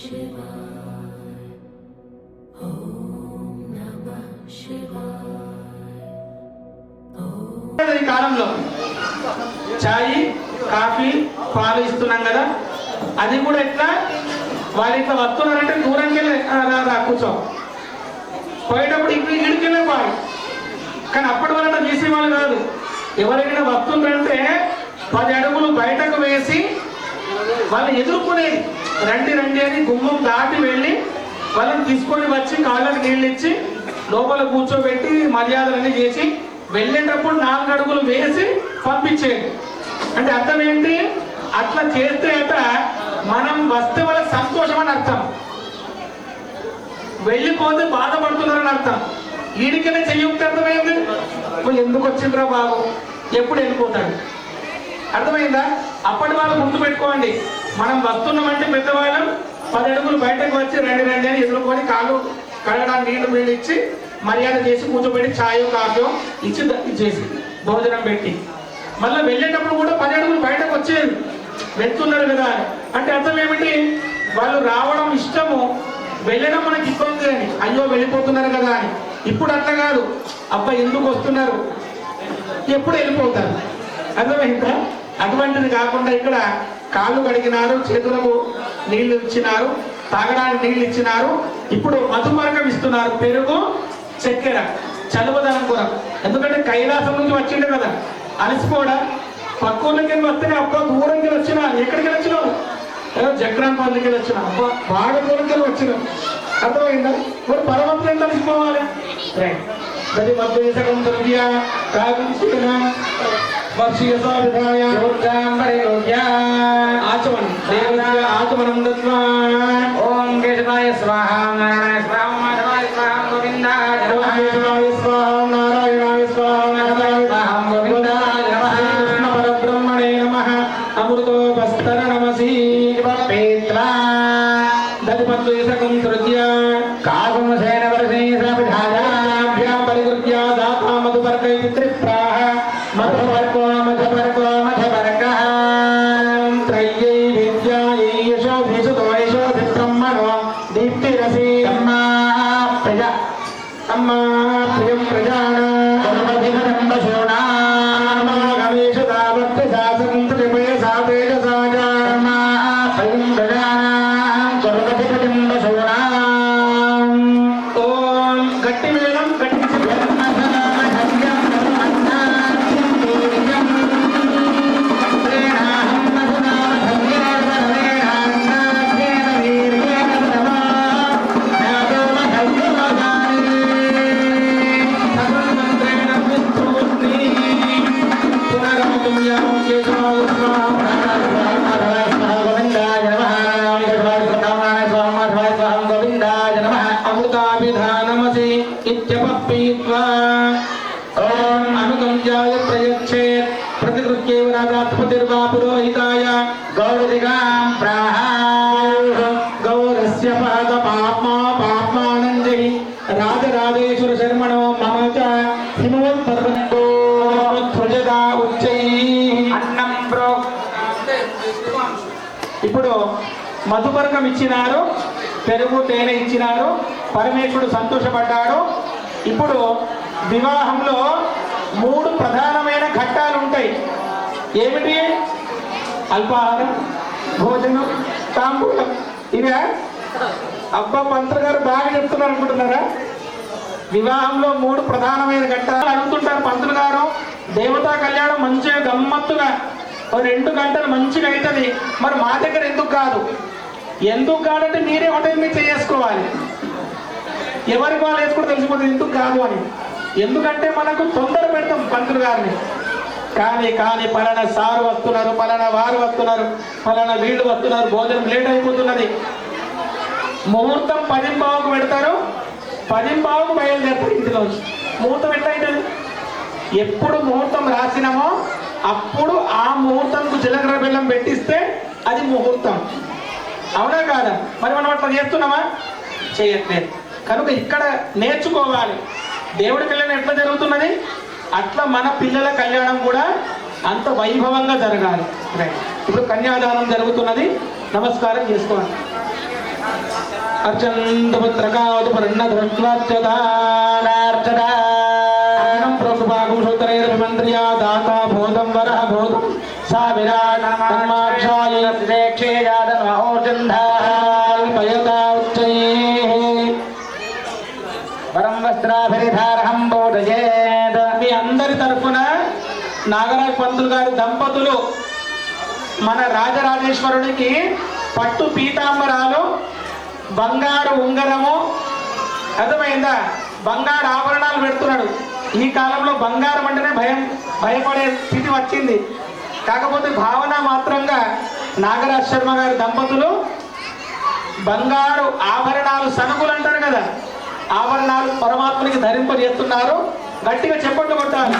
ఈ కాలంలో చాయ్ కాఫీ పాలు ఇస్తున్నాం కదా, అది కూడా ఎట్లా వాళ్ళు ఇట్లా వస్తున్నారంటే దూరంకి వెళ్ళి రా కూర్చో, పోయేటప్పుడు ఇక్కడికి వెళ్ళే వాళ్ళు. కానీ అప్పటి వల్ల తీసేవాళ్ళు కాదు. ఎవరైనా వస్తుందంటే 10 అడుగులు బయటకు వేసి వాళ్ళు ఎదుర్కొనేది. రండి రండి అని గుమ్మం దాటి వెళ్ళి వాళ్ళని తీసుకొని వచ్చి కాళ్ళకి నీళ్ళు ఇచ్చి లోపల కూర్చోబెట్టి మర్యాదలన్నీ చేసి వెళ్ళేటప్పుడు 4 అడుగులు వేసి పంపించేది. అంటే అర్థం ఏంటి? అట్లా చేస్తే అట మనం వస్తే వాళ్ళ సంతోషం అని అర్థం, వెళ్ళిపోతే బాధపడుతున్నారని అర్థం. వీడికనే చెయ్యుక్తి అర్థమైంది. ఎందుకు వచ్చిండ్రా బాబు, ఎప్పుడు వెళ్ళిపోతాడు. అర్థమైందా? అప్పటి వాళ్ళు ముందు పెట్టుకోండి. మనం వస్తున్నామంటే పెద్దవాళ్ళం 10 అడుగులు బయటకు వచ్చి రండి రండి అని ఎదుర్కొని కాళ్ళు కడగడానికి నీళ్లు ఇచ్చి మర్యాద చేసి కూర్చోబెట్టి ఛాయ్ కాఫీ ఇచ్చి ఇచ్చేసి భోజనం పెట్టి మళ్ళీ వెళ్ళేటప్పుడు కూడా 10 అడుగులు బయటకు వచ్చేది. వెళ్తున్నారు కదా అంటే అర్థం ఏమిటి? వాళ్ళు రావడం ఇష్టము, వెళ్ళడం మనకి ఇబ్బంది అని, అయ్యో వెళ్ళిపోతున్నారు కదా అని. ఇప్పుడు అట్లా కాదు, అబ్బా ఎందుకు వస్తున్నారు, ఎప్పుడు వెళ్ళిపోతారు. అర్థమైందా? అటువంటిది కాకుండా ఇక్కడ కాళ్ళు కడిగినారు, చేతులకు నీళ్లు ఇచ్చినారు, తాగడానికి నీళ్లు ఇచ్చినారు. ఇప్పుడు మధుమరకం ఇస్తున్నారు, పెరుగు చక్కెర, చలువదనం కూడా. ఎందుకంటే కైలాసం నుంచి వచ్చిండు కదా, అలసిపోవడా. పక్కూళ్ళకి వెళ్ళి వస్తేనే అబ్బా దూరంకి వచ్చినా, ఎక్కడికి వచ్చినావు, జగ్రాంపల్లికి వచ్చినా, అబ్బా బాగా దూరంకి వచ్చినావు. అర్థమైందా? మరి పరమత్వం ఎంత అలసిపోవాలి. గది మధ్యసకం ద్రవ్య కాగుణ ఆచమనం దత్వా ఓం కేశవాయ స్వాహ నారాయణ స్వాహ మాధవాయ స్వాహ గోవిందాయ నమః కేశవాయ స్వాహ నారాయణాయ స్వాహ స్వాహ గోవిందాయ నమః కృష్ణ పరబ్రహ్మణే నమః అమృతో వస్తర నమసి పేత్వా దధిమద్వేషకం తృతీయ కాగుణసేన వర్షే సవిధాయాభ్యాం పరిగృహ్య దాతా మధుపర్కై త్రిప్రాహ మధుపర్కో మధుపర్కో మధుపర్కః త్రయ్యై విద్యాయై యశోభిసుతో యశోభిబ్రహ్మణో దీప్తిరసి అమ్మా ప్రజ అమ్మా ప్రియం ప్రజానామధిగతం పశూనామేషు తావత్తి శాసనం త్రిపయ సాతేజసా జామా ప్రియం ప్రజానాం స్వర్గధిపతిం పశూనాం. ఓం గట్టి మేళం గట్టి అమృతాభిధానమసి ఇత్యపీత్వా ఓం అనుగంజాయ ప్రయచ్చేత్ ప్రతిగృహ్యేవ రాజాధిపతిర్వా పురోహితాయ గౌరదిగాం ప్రాహ గౌరస్య పాద పాప్మా పాప్మానంజై రాజరాజేశ్వర శర్మణో మమ చ హిమవత్ పర్వతో ధ్వజదా ఉచ్చై అన్నం బ్రో. ఇప్పుడు మధుపర్కం ఇచ్చినారు, పెరుగు తేనె ఇచ్చినారు, పరమేశ్వరుడు సంతోషపడ్డాడు. ఇప్పుడు వివాహంలో 3 ప్రధానమైన ఘట్టాలు ఉంటాయి. ఏమిటి? అల్పాహారం, భోజనం, తాంబూలం. ఇవే అబ్బా పంతులు గారు బాగా చెప్తున్నారు అనుకుంటున్నారా? వివాహంలో 3 ప్రధానమైన ఘట్టాలు అడుగుతుంటారు పంతులు గారు. దేవతా కళ్యాణం మంచిగా గమ్మత్తుగా 2 గంటలు మంచిగా అవుతుంది, మరి మా దగ్గర ఎందుకు కాదు? ఎందుకు కాదంటే మీరే హోటల్ మీద చేసుకోవాలి. ఎవరికి వాళ్ళు వేసుకుంటే తెలిసిపోతుంది ఎందుకు కాదు అని. ఎందుకంటే మనకు తొందర పెడతాం పంతులు గారిని. కానీ పలానా సారు వస్తున్నారు, పలానా వారు వస్తున్నారు, పలానా వీళ్ళు వస్తున్నారు, భోజనం లేట్ అయిపోతున్నది. ముహూర్తం 10:15కు పెడతారు, 10:15కు బయలుదేరుతారు ఇంటిలోంచి. ముహూర్తం ఎట్లా అవుతుంది? ఎప్పుడు ముహూర్తం రాసినామో అప్పుడు ఆ ముహూర్తంకు జీలకర్ర బెల్లం పెట్టిస్తే అది ముహూర్తం. అవునా కాదా? మరి మనం అట్లా చేస్తున్నామా? చేయట్లేదు. కనుక ఇక్కడ నేర్చుకోవాలి. దేవుడి కళ్యాణం ఎట్లా జరుగుతున్నది అట్లా మన పిల్లల కళ్యాణం కూడా అంత వైభవంగా జరగాలి. ఇప్పుడు కన్యాదానం జరుగుతున్నది, నమస్కారం చేసుకోవాలి. अर्चन्तु पुत्रकावतु पर्णध्वस्त्वच्युतानार्चदानं प्रोक्तभागुषोत्तरैरभिमन्त्र्या दाता भूतं वरः भूतं सा विराट तन्माक्षायै श्रेक्षे जातनमहोर्जन्धाल्पयता उच्चैः परं वस्त्राभिधारहं बोधयेत् మీ అందరి తరఫున నాగరాజ్ పంతులు గారి దంపతులు మన రాజరాజేశ్వరుడికి పట్టు పీతాంబరాలు బంగారు ఉంగరము అర్థమైందా బంగారు ఆభరణాలు పెడుతున్నాడు. ఈ కాలంలో బంగారం అంటేనే భయపడే స్థితి వచ్చింది. కాకపోతే భావన మాత్రంగా నాగరాజ్ శర్మ గారి దంపతులు బంగారు ఆభరణాలు సనుకులు అంటారు కదా, ఆభరణాలు పరమాత్మనికి ధరింపజేస్తున్నారు. గట్టిగా చెప్పండి కొట్టాలి.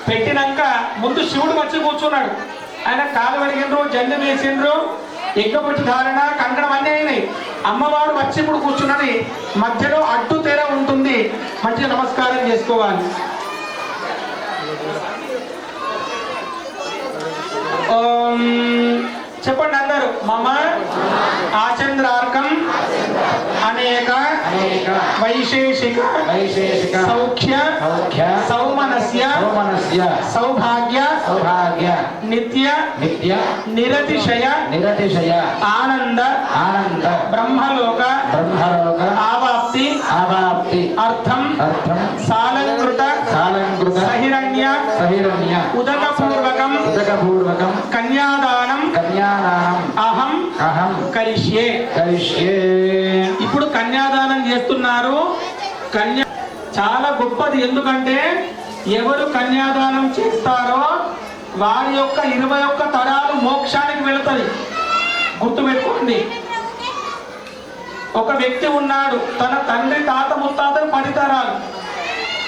పెట్టినాక ముందు శివుడు వచ్చి కూర్చున్నాడు. ఆయన కాలు వెలిగిండ్రు, జల్లి వేసిండ్రు, ఎగ్గబొట్టు ధారణ, కంకణం అన్నీ అయినాయి. అమ్మవారు వచ్చి ఇప్పుడు కూర్చున్నది. మధ్యలో అడ్డు తెర ఉంటుంది, మంచిగా నమస్కారం చేసుకోవాలి. ఓం చెప్పండి అందరూ. మమ ఆచంద్రార్కం అనేక వైశేషిక సౌఖ్య సౌమనస్య సౌభాగ్య నిత్య నిరతిశయ ఆనంద బ్రహ్మలోక ఆవాప్తి అర్థం సాలంకృత సహిరణ్య ఉదకపూర్వకం కన్యాదానం అహం కరిష్యే. ఇప్పుడు కన్యాదానం చేస్తున్నారు. కన్యా చాలా గొప్పది. ఎందుకంటే ఎవరు కన్యాదానం చేస్తారో వారి యొక్క 21 తరాలు మోక్షానికి వెళుతుంది. గుర్తుపెట్టుకోండి. ఒక వ్యక్తి ఉన్నాడు, తన తండ్రి తాత ముత్తాతలు 10 తరాలు,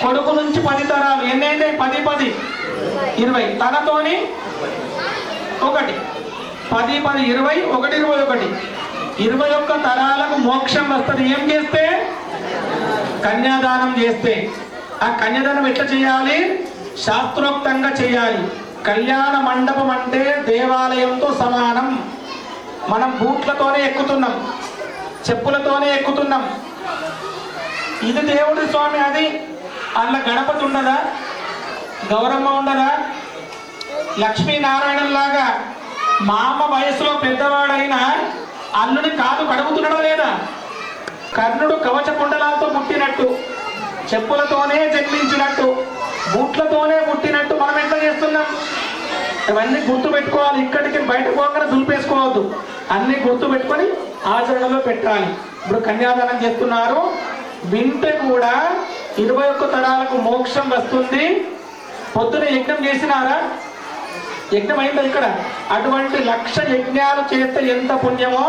కొడుకు నుంచి 10 తరాలు. ఎన్నైంది? 10 10 20. తనతోని 1 10 10 20 1 21 21 తరాలకు మోక్షం వస్తుంది. ఏం చేస్తే? కన్యాదానం చేస్తే. ఆ కన్యాదానం ఎట్లా చేయాలి? శాస్త్రోక్తంగా చేయాలి. కళ్యాణ మండపం అంటే దేవాలయంతో సమానం. మనం బూట్లతోనే ఎక్కుతున్నాం, చెప్పులతోనే ఎక్కుతున్నాం. ఇది దేవుడి స్వామి. అది అందులో గణపతి ఉండదా? గౌరమ్మ ఉండదా? లక్ష్మీనారాయణలాగా మా అమ్మ వయసులో పెద్దవాడైన అల్లుని కాదు కడుగుతున్నాడా లేదా? కర్ణుడు కవచ కుండలాలతో పుట్టినట్టు, చెప్పులతోనే జన్మించినట్టు, బూట్లతోనే పుట్టినట్టు మనం ఎట్లా చేస్తున్నాం? ఇవన్నీ గుర్తు పెట్టుకోవాలి. ఇక్కడికి బయట పోగానే దులిపేసుకోవద్దు. అన్ని గుర్తు పెట్టుకొని ఆచరణలో పెట్టాలి. ఇప్పుడు కన్యాదానం చేస్తున్నారు. వింటే కూడా 21 తరాలకు మోక్షం వస్తుంది. పొద్దున యజ్ఞం చేసినారా? యజ్ఞం అయిందా ఇక్కడ? అటువంటి 1,00,000 యజ్ఞాలు చేస్తే ఎంత పుణ్యమో,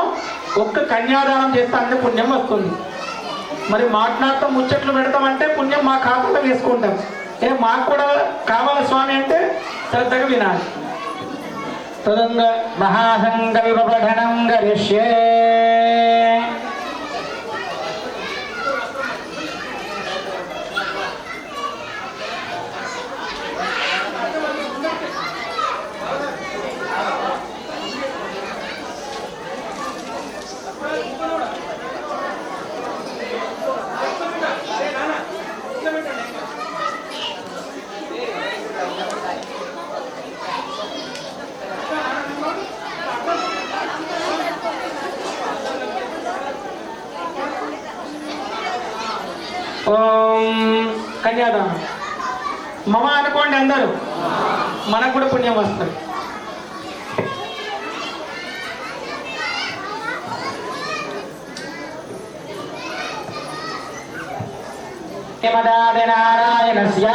ఒక్క కన్యాదానం చేస్తే అన్ని పుణ్యం వస్తుంది. మరి మాట్లాడతాం, ముచ్చట్లు పెడతామంటే పుణ్యం మా ఖాతాలో వేసుకుంటాం. మాకు కూడా కావాలి స్వామి అంటే శ్రద్ధగా వినాలి. తదంగా మహాసంకల్ప పఠనం కరిష్యే. ఓం కన్యాదానం మమ అనుకోండి అందరూ, మనకు కూడా పుణ్యం వస్తుంది. నారాయణస్య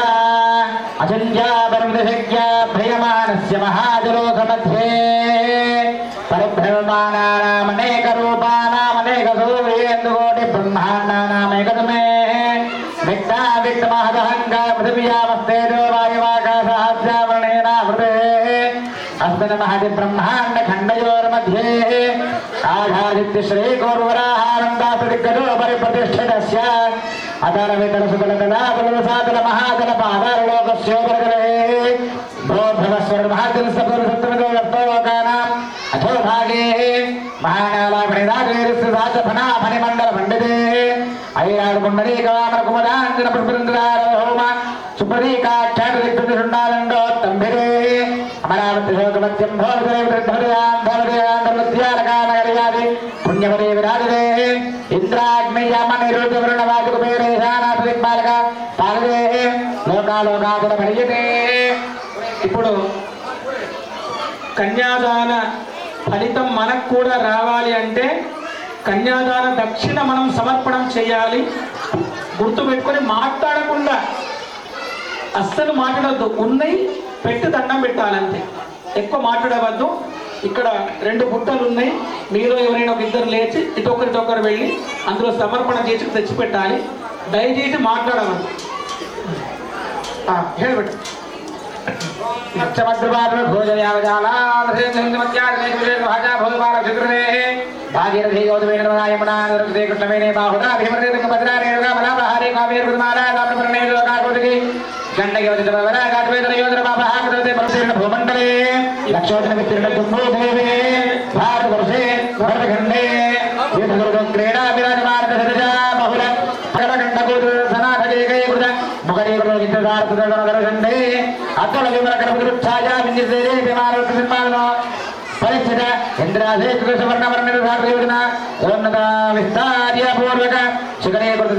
అజంజాభ్రయమానస్య మహాజలోకमध्ये పరిభ్రమాణానామనేక రూపానామనేక సూర్యేందుకోటి బ్రహ్మాండానామేకతమే విఘ్నా విఘ్నమహదహంగా పృథివ్యామస్తేజో వాయువాకాశాద్యావరణేన महति ब्रह्मांड खंडयोर्मध्ये आधादित्य श्री गौरवराहानंदासदिग्गजो परिप्रतिष्ठितस्य अतरवितर सुबलकला बलसादल महादल पादारलोकस्योपरगले भो भवस्वर महादल सबर सत्तमदो वर्तोकानां अथो भागे महानालाभणिदागेरस्य फना फणिमंडल पंडिते अय्याडु कुंडलीकामर कुमदांजन पुष्परंद्रार होम सुप्रदीकाक्षादिग्गजुंडालंडो तंभिरे अमरावती शोकमत्यं भवदे वृद्धवदयां भवदयां धर्मत्यालकानगर्यादि पुण्यवदे विराजते इंद्राग्नियमनिरुद्धवृणवादिकुबेरेशानादिक्पालक पालदे लोकालोकादुल भरियते ఇప్పుడు కన్యాదాన ఫలితం మనకు కూడా రావాలి అంటే కన్యాదాన దక్షిణ మనం సమర్పణం చేయాలి. గుర్తుపెట్టుకొని మాట్లాడకుండా అస్సలు మాట్లాడవద్దు. ఉన్నాయి పెట్టి దండం పెట్టాలంతే, ఎక్కువ మాట్లాడవద్దు. ఇక్కడ 2 బుట్టలు ఉన్నాయి, మీరు ఎవరైనా ఒక ఇద్దరు లేచి ఇటొకరు వెళ్ళి అందులో సమర్పణ చేసి తెచ్చిపెట్టాలి. దయచేసి మాట్లాడవద్దు. ಹೇಳ್ಬಿಟ್ಟು भागीरथी गौतमेयमुना कृष्णवेणे बाहुदा भद्रारेणुगामलापहारे काव्यर्मालाकामप्रणे भूमंडले लक्षोदन वितीर्ण कुंभोदेवे भारतवर्षे भरतखंडे क्रीडा विराजमान बहुल सनाथकेकैकृत मुखरीकृतखंडे अतुल विमलकरछाया विंजसेरे विमानो परिचित इंद्राधे कृष्णवर्णवर्णितयोजना उन्नत विस्तार्य पूर्वक शिखरीकृत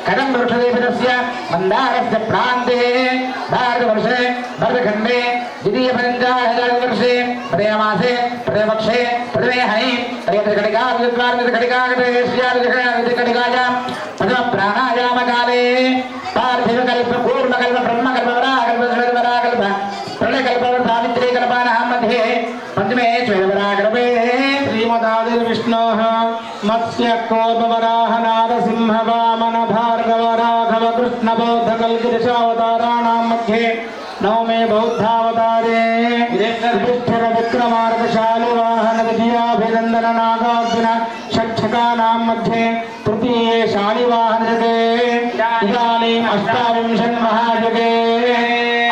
कदम वृक्षदेवस्य मंदारस्य प्रान्ते भारतवर्षे भरतखंडे द्वितीय पंचाशवर्षे प्रथममासे प्रथमपक्षे प्रथमे हनि त्रयत्रिकटिकायां प्रथम प्राणायाम काले पार्थिवकल्प पूर्णकल्प ब्रह्मकल्प वराकल्प प्रलयकल्प सावित्री कल्पानां मध्ये पंचमे श्वेतवराकल्पे श्रीमदादिर्विष्णोः मत्स्य कोपवराह नारसिंह वामन भार्गव राघव कृष्ण बौद्ध कल्किदशावताराणां मध्ये नवमे बौद्धावतारे युधिष्ठिर विक्रमार्कशालि वाहन विजयाभिनंदन नागार्जुन षट्छकानां मध्ये तृतीये शालिवाहनयुगे इदानीम् अष्टाविंशन् महायुगे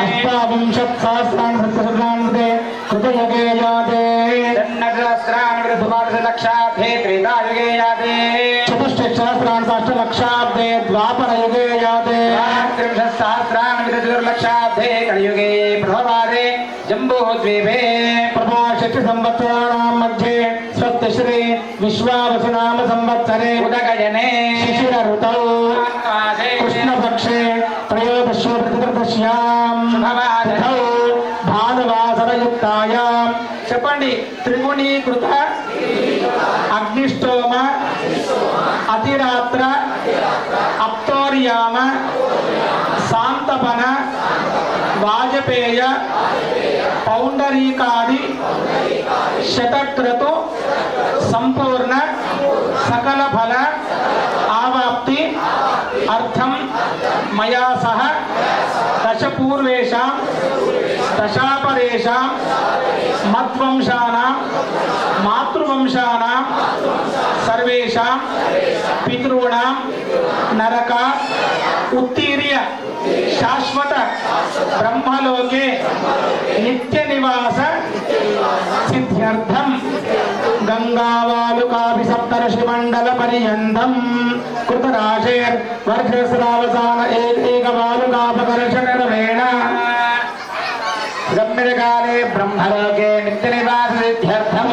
अष्टाविंशत्सहस्राणि कृतयुगे याते लक्षाब्दे त्रेतायुगे याते चतुष्टशस्त्राणि साष्टलक्षाब्दे द्वापरयुगे याते लक्षाब्दे कलियुगे प्रभवादे जम्बूद्वीपे प्रभाषति संवत्सराणां मध्ये स्वस्तिश्री विश्वावसुनाम संवत्सरे उदगजने शिशिर ऋतौ कृष्णपक्षे त्रयोदशे प्रतिपदश्यां तिथौ भानुवासरयुक्तायां చెప్పండి త్రిగుణీకృత అగ్నిష్టోమ అతిరాత్ర అప్తోర్యామ శాంతపన వాజపేయ పౌండరీకాది శతక్రతు సంపూర్ణ సకల ఫల ఆవాప్తి అర్థం మయా సహ దశపూర్వేషాం దశాపరేషాం మద్వంశానాం మాతృవంశానాం సర్వేషాం పితॄణాం నరక ఉత్తీర్య శాశ్వత బ్రహ్మలోకే నిత్య నివాస సిద్ధ్యర్థం గంగావాలుకాభి సప్తర్షి మండల పర్యంతం కృతరాశేర్ వర్షస్రావసాన ఏకైకవాలుకాపకర్షణరమేణ ब्रह्मकाले ब्रह्मलोके नित्यनिवास सिद्ध्यर्थं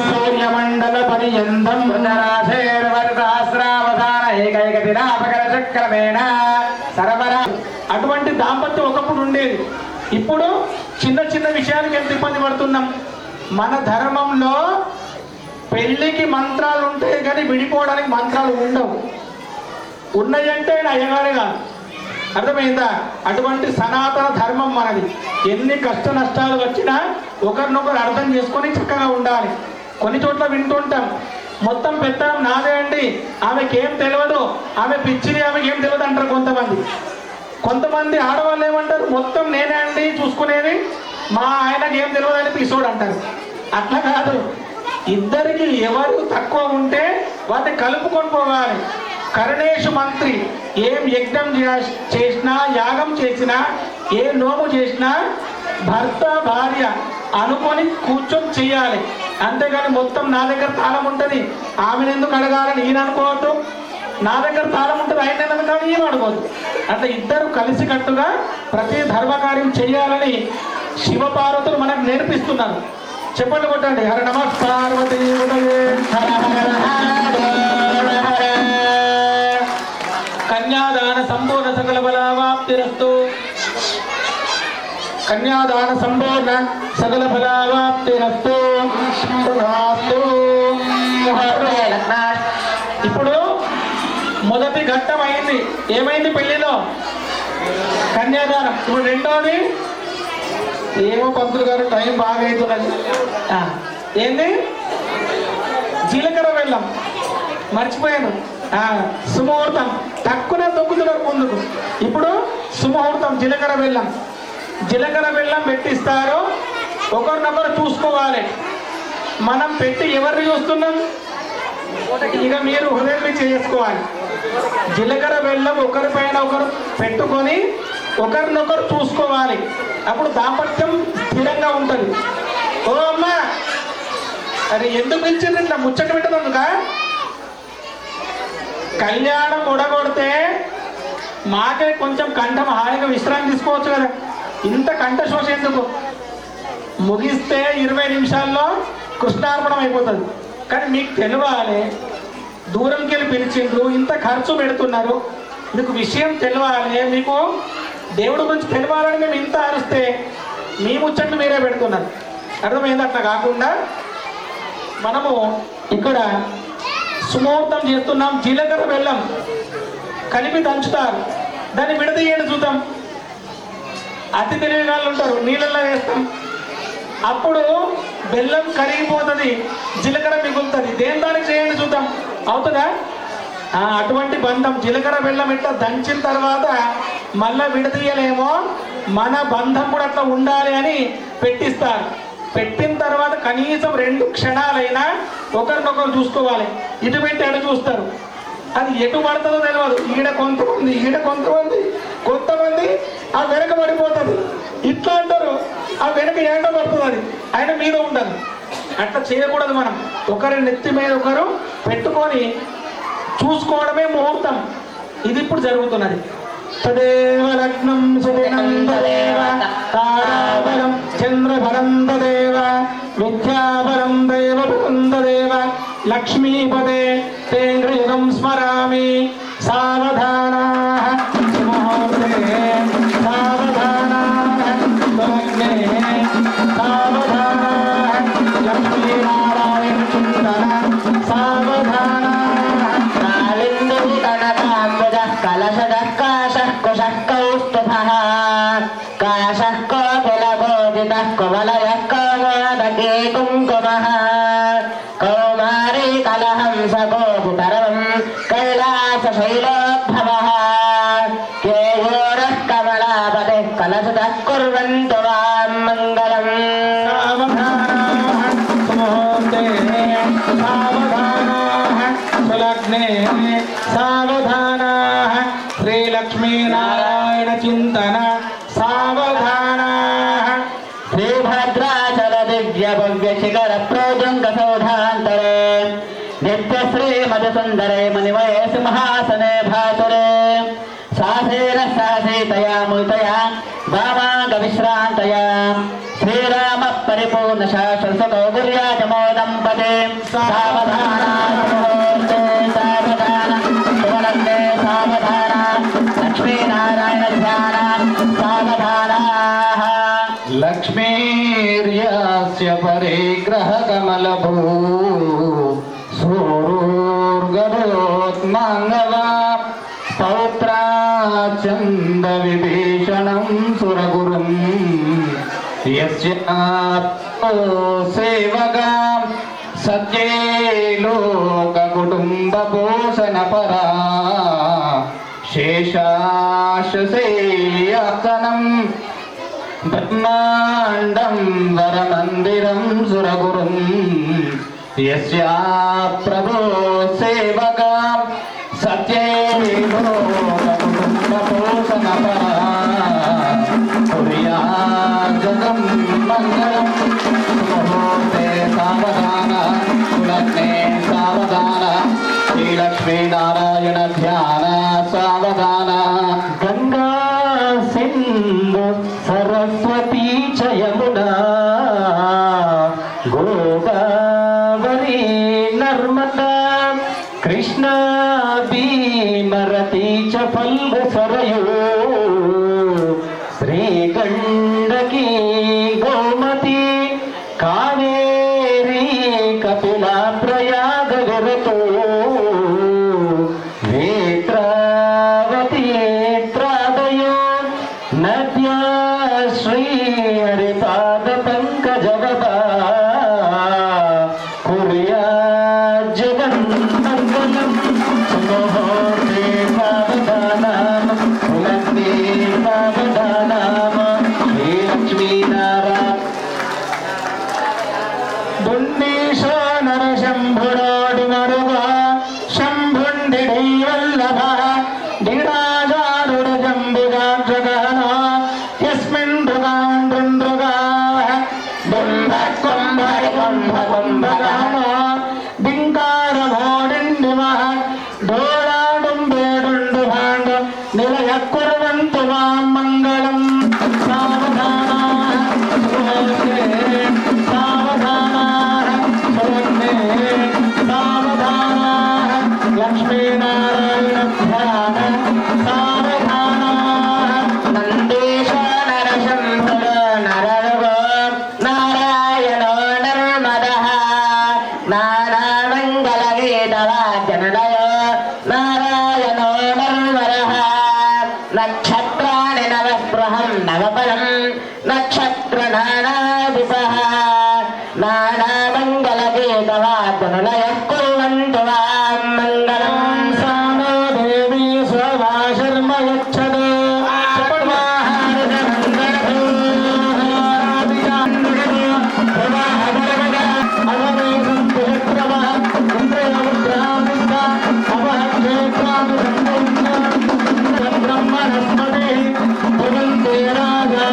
सूर्यमंडल पर्यंतं सहस्रावधान ఏకైక దినాపకర చక్రమేణ సర్వర. అటువంటి దాంపత్యం ఒకప్పుడు ఉండేది. ఇప్పుడు చిన్న చిన్న విషయాలకు ఎంత ఇబ్బంది పడుతున్నాం. మన ధర్మంలో పెళ్లికి మంత్రాలు ఉంటాయి కానీ విడిపోవడానికి మంత్రాలు ఉండవు. ఉన్నాయంటే అయ్యగారే కాదు, అర్థమైందా? అటువంటి సనాతన ధర్మం మనది. ఎన్ని కష్ట నష్టాలు వచ్చినా ఒకరినొకరు అర్థం చేసుకొని చక్కగా ఉండాలి. కొన్ని చోట్ల వింటుంటాం, మొత్తం పెత్తనం నాదే అండి, ఆమెకి ఏం తెలియదు, ఆమె పిచ్చిది, ఆమెకి ఏం తెలియదు అంటారు కొంతమంది. కొంతమంది ఆడవాళ్ళు ఏమంటారు, మొత్తం నేనే అండి చూసుకునేది, మా ఆయనకి ఏం తెలియదని పిసోడు అంటారు. అట్లా కాదు, ఇద్దరికి ఎవరు తక్కువ ఉంటే వాటిని కలుపుకొని పోవాలి. కరుణేశు మంత్రి ఏం యజ్ఞం చేసినా, యాగం చేసినా, ఏ నోము చేసినా భర్త భార్య అనుకొని కూర్చొని చెయ్యాలి. అంతేగాని మొత్తం నా దగ్గర తాళం ఉంటుంది ఆమెను ఎందుకు అడగాలని ఈయన అనుకోవద్దు, నా దగ్గర తాళం ఉంటుంది ఆయన ఎందుకు ఏం అడగవద్దు. అట్లా ఇద్దరు కలిసికట్టుగా ప్రతి ధర్మకార్యం చేయాలని శివపార్వతులు మనకు నేర్పిస్తున్నారు. చెప్పండి కొట్టండి. హర నమ పార్వతీ కన్యాదాన సంపూర్ణ సకల బలావాప్తిరస్తు. కన్యాదాన సంపూర్ణ సకల ఫలావాప్తిరస్తు. ఇప్పుడు మొదటి ఘట్టం అయింది. ఏమైంది పెళ్లిలో? కన్యాదానం. ఇప్పుడు రెండోది ఏమో పంతులు గారు టైం బాగా అవుతున్నది. ఏంది? జీలకర్ర బెల్లం మర్చిపోయాను. సుముహూర్తం తక్కువ దొక్కుతున్నారు ముందుకు. ఇప్పుడు సుముహూర్తం జీలకర్ర బెల్లం. జీలకర్ర బెల్లం పెట్టిస్తారు. ఒకరినొకరు చూసుకోవాలి. మనం పెట్టి ఎవరిని చూస్తున్నాం? ఇక మీరు హృదయం నుంచి చేసుకోవాలి. జీలకర్ర బెల్లం ఒకరిపైన ఒకరు పెట్టుకొని ఒకరినొకరు చూసుకోవాలి. అప్పుడు దాంపత్యం స్థిరంగా ఉంటుంది. ఓ అమ్మా, అరే ఎందుకు ఇచ్చింది ఇట్లా ముచ్చట పెట్టదందుక? కళ్యాణం ఉడగొడితే మాకే కొంచెం కంఠం హాయిగా విశ్రాంతి తీసుకోవచ్చు కదా, ఇంత కంఠశోష ఎందుకు? ముగిస్తే 20 నిమిషాల్లో కృష్ణార్పణం అయిపోతుంది. కానీ మీకు తెలియాలి, దూరంకి వెళ్ళి పిలిచిండ్రు, ఇంత ఖర్చు పెడుతున్నారు, మీకు విషయం తెలియాలి, మీకు దేవుడి గురించి తెలియాలని మేము ఇంత అరిస్తే మీ ముచ్చట్లు మీరే పెడుతున్నారు. అర్థమైంది? అట్లా కాకుండా మనము ఇక్కడ సుముహూర్తం చేస్తున్నాం. జీలకర్ర బెల్లం కలిపి దంచుతారు. దాన్ని విడదీయండి చూద్దాం. అతి తెలివిగాళ్ళు ఉంటారు, నీళ్ళల్లో వేస్తాం. అప్పుడు బెల్లం కరిగిపోతుంది, జీలకర్ర మిగులుతుంది. దేని దానికి చేయండి చూద్దాం, అవుతుందా? అటువంటి బంధం. జీలకర్ర బెల్లం ఇట్లా దంచిన తర్వాత మళ్ళా విడదీయలేమో, మన బంధం కూడా అట్లా ఉండాలి అని పెట్టిస్తారు. పెట్టిన తర్వాత కనీసం 2 క్షణాలైనా ఒకరినొకరు చూసుకోవాలి. ఇటు పెట్టి అటు చూస్తారు. అది ఎటు పడుతుందో తెలియదు. ఈడ కొంతమంది, ఈడ కొంతమంది ఆ వెనక పడిపోతుంది. ఇట్లా అంటారు, ఆ వెనక ఎండ పడుతుంది, అది ఆయన మీద ఉండదు. అట్లా చేయకూడదు. మనం ఒకరి నెత్తి మీద ఒకరు పెట్టుకొని చూసుకోవడమే ముహూర్తం. ఇది ఇప్పుడు జరుగుతున్నది. తదేవ లగ్నం సుదినం తదేవ తారాబలం చంద్రబలం తదేవ విద్యాబలం దైవబలం తదేవ లక్ష్మీపదే తేంద్రయుగం స్మరామి. సావధానాః సుముహూర్తే సావధానాః స్వలగ్నే సావధానాః లక్ష్మీనారాయణ చింతన సావధానాః కలశదః కాశః కుశః కౌస్తుభః కాశః కోకిలబోధితః కువలయః కౌమోదకే కుంకుమః కౌమారీ కలహంస బోధితరవం కైలాసశైలోద్భవః కేయూరః కమలాపతిః కలశదః కుర్వంతు వాం మంగళం. సులగ్నే సావధానాః శ్రీలక్ష్మీనారాయణ చింతన సావధానాః. శ్రీభద్రాచల దివ్య భవ్య శిఖర ప్రోజంగ సౌధాంతరే నిత్యశ్రీ మధుసుందరే మణిమయే సింహాసనే భాసురే సాసేన సాసీతయా ముతయా వామాంగ విశ్రాంతయా శ్రీరామ పరిపూర్ణ శాశ్వతౌ గుర్యాజమో దంపతే. సావధానాః లక్ష్మీనారాయణ ధ్యాన సావధానాః. లక్ష్మీర్యాస్య పరిగ్రహ కమలభూ సూరోర్గరోత్మంగళా పౌత్రాచంద విభీషణం సురగురుం యస్య సేవగా సత్యే లోక కుటుంబ పోషణ పరా శేషాశసేయసనం బ్రహ్మాండం వరమందిరం సురగురుం యస్యా ప్రభో సేవకా సత్యేనో కుటుంబపోషణపరా కుర్యా జగం మంగళం ముహూర్తే సావధాన కులగ్నే సావధాన శ్రీలక్ష్మీనారాయణ ధ్యాన సావధాన గంగా సింధు సరస్వతీ చ యమునా గోదావరి నర్మదా కృష్ణా భీమరతి చ ఫల్గు సరయూ శ్రీగండకీ గోమతి కావేరీ కపిలా ప్రయాగ విరతో నేత్రావతి త్రాదయో నద్యా శ్రీహరిపాద పంకజవదా కుర్యా జగన్మంగళం సుమోహోతే సావధానం కులగ్నే సావధానం శ్రీలక్ష్మీనారాయణ దుండీశో నరశంభుడోడి మరుగ శంభుండిడై వల్లభ దిడాజారుడ జంబుగాగ్రగహన యస్మిన్ మృగాండ్రుగా కుంభ కుంభరి కుంభ కుంభగహన డింకారమోడిండిమ డోళాడుంబేడుండు భాండ నిలయ కుర్వంతు మాం మంగళం సావధాన లక్ష్మీనారాయణ ధ్యాన సావధాన నందీశ నరశంభుర నరవ నారాయణో నర్మద నారామంగళ గీతవాద్యనయ నారాయణో నర్మద నక్షత్రాణి నవస్పృహం నవపరం నక్షత్రనానాదిప నానామంగళ గీతవాద్యనయ కుర్వంతు వాం మంగళం సామో దేవీ శోభా శర్మ యచ్చదు బ్రహ్మణస్పతి భువంతే రాజా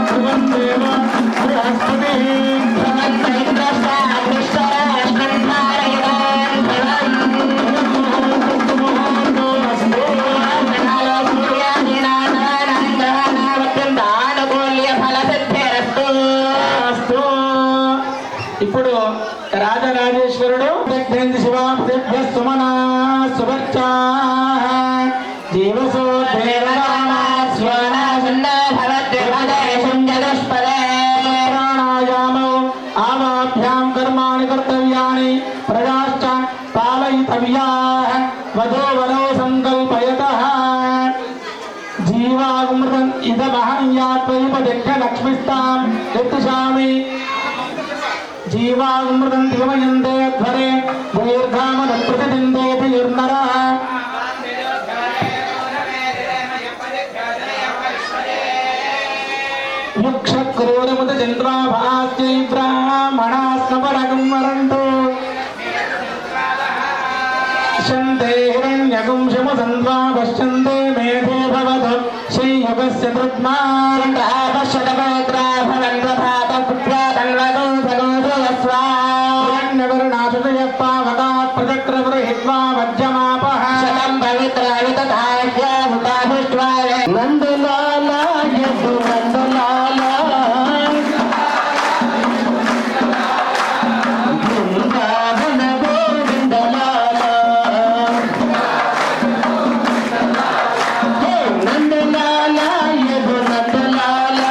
భువందేవ బృహస్పతి ఇప్పుడు రాజరాజేశ్వరుడు శివాభ్యస్తుమనా సుభచ్చా జీవసో ప్రాణాయామో ఆవాభ్యాం కర్మాణి కర్తవ్యాని ప్రజాశ్చ పాలయితవ్యాః వధోవరో సంకల్పయతః జీవామృతం ఇదమహనీయాత్వయుపదిఖ్య లక్ష్మిస్తాం యత్తిషామి జీవామృతం దివమయంతే ధ్వరే దీర్ఘామద ప్రతిబిందేతి నిర్నరః యుక్షక్రూరముద చంద్రాభాస్యై బ్రాహ్మణాస్మపరగం వరంతు శంతే హిరణ్యకం శమసన్వా పశ్యంతే మేధే భవతు శ్రీయుగస్య తృగ్మా పశ్యతపౌత్రా భవంతభాత పుత్రా తన్వతో సగోధయస్వా హిరణ్యవర్ణాశుతయ పావకా ప్రచక్రవృహిత్వా వజ్యమాపః శతం పవిత్రాణి తథాహ్య హుతాహుష్ట్వా నందలాలా యదు నందలాలా బృందావన గోవిందలాలా హే నందలాలా యదు నందలాలా